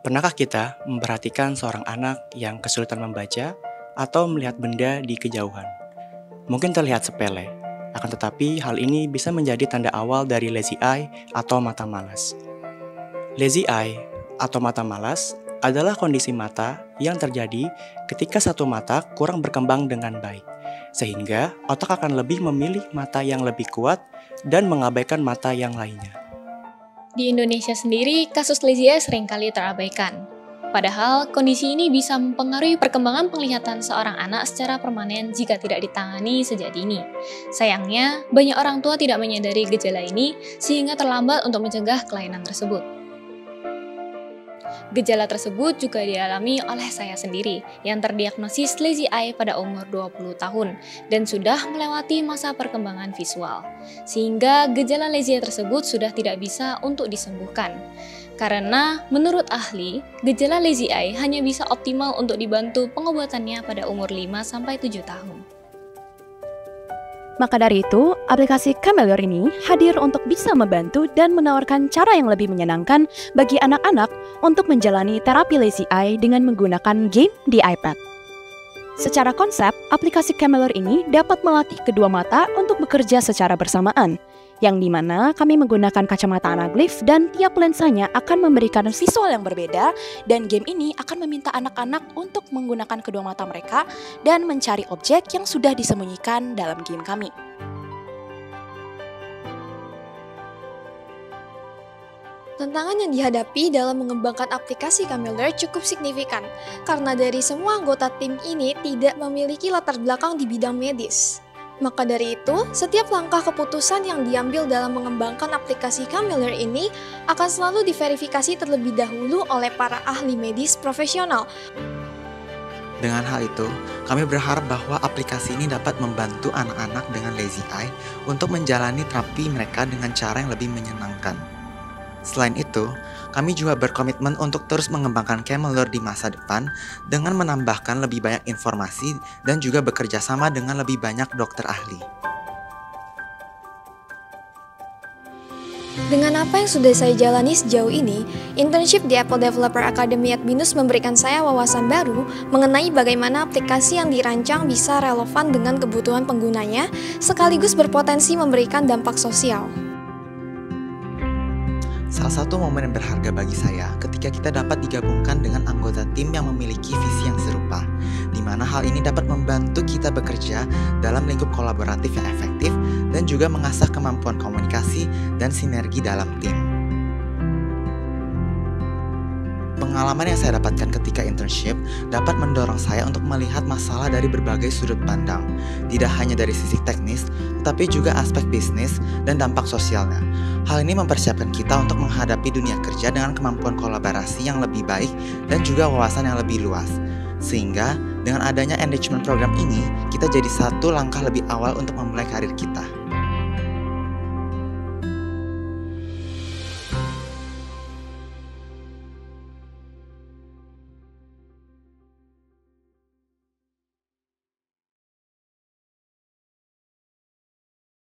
Pernahkah kita memperhatikan seorang anak yang kesulitan membaca atau melihat benda di kejauhan? Mungkin terlihat sepele, akan tetapi hal ini bisa menjadi tanda awal dari lazy eye atau mata malas. Lazy eye atau mata malas adalah kondisi mata yang terjadi ketika satu mata kurang berkembang dengan baik, sehingga otak akan lebih memilih mata yang lebih kuat dan mengabaikan mata yang lainnya. Di Indonesia sendiri, kasus lazy eye seringkali terabaikan. Padahal, kondisi ini bisa mempengaruhi perkembangan penglihatan seorang anak secara permanen jika tidak ditangani sejak dini. Sayangnya, banyak orang tua tidak menyadari gejala ini sehingga terlambat untuk mencegah kelainan tersebut. Gejala tersebut juga dialami oleh saya sendiri yang terdiagnosis lazy eye pada umur 20 tahun dan sudah melewati masa perkembangan visual. Sehingga gejala lazy eye tersebut sudah tidak bisa untuk disembuhkan. Karena menurut ahli, gejala lazy eye hanya bisa optimal untuk dibantu pengobatannya pada umur 5-7 tahun. Maka dari itu, aplikasi Camelior ini hadir untuk bisa membantu dan menawarkan cara yang lebih menyenangkan bagi anak-anak untuk menjalani terapi lazy eye dengan menggunakan game di iPad. Secara konsep, aplikasi Camelior ini dapat melatih kedua mata untuk bekerja secara bersamaan, yang dimana kami menggunakan kacamata anaglif dan tiap lensanya akan memberikan visual yang berbeda, dan game ini akan meminta anak-anak untuk menggunakan kedua mata mereka dan mencari objek yang sudah disembunyikan dalam game kami. Tantangan yang dihadapi dalam mengembangkan aplikasi Camelior cukup signifikan, karena dari semua anggota tim ini tidak memiliki latar belakang di bidang medis. Maka dari itu, setiap langkah keputusan yang diambil dalam mengembangkan aplikasi Camelior ini akan selalu diverifikasi terlebih dahulu oleh para ahli medis profesional. Dengan hal itu, kami berharap bahwa aplikasi ini dapat membantu anak-anak dengan lazy eye untuk menjalani terapi mereka dengan cara yang lebih menyenangkan. Selain itu, kami juga berkomitmen untuk terus mengembangkan Camelior di masa depan dengan menambahkan lebih banyak informasi dan juga bekerja sama dengan lebih banyak dokter ahli. Dengan apa yang sudah saya jalani sejauh ini, internship di Apple Developer Academy at BINUS memberikan saya wawasan baru mengenai bagaimana aplikasi yang dirancang bisa relevan dengan kebutuhan penggunanya, sekaligus berpotensi memberikan dampak sosial. Salah satu momen yang berharga bagi saya ketika kita dapat digabungkan dengan anggota tim yang memiliki visi yang serupa, di mana hal ini dapat membantu kita bekerja dalam lingkup kolaboratif yang efektif dan juga mengasah kemampuan komunikasi dan sinergi dalam tim. Pengalaman yang saya dapatkan ketika internship dapat mendorong saya untuk melihat masalah dari berbagai sudut pandang, tidak hanya dari sisi teknis, tetapi juga aspek bisnis dan dampak sosialnya. Hal ini mempersiapkan kita untuk menghadapi dunia kerja dengan kemampuan kolaborasi yang lebih baik dan juga wawasan yang lebih luas. Sehingga dengan adanya enrichment program ini, kita jadi satu langkah lebih awal untuk memulai karir kita.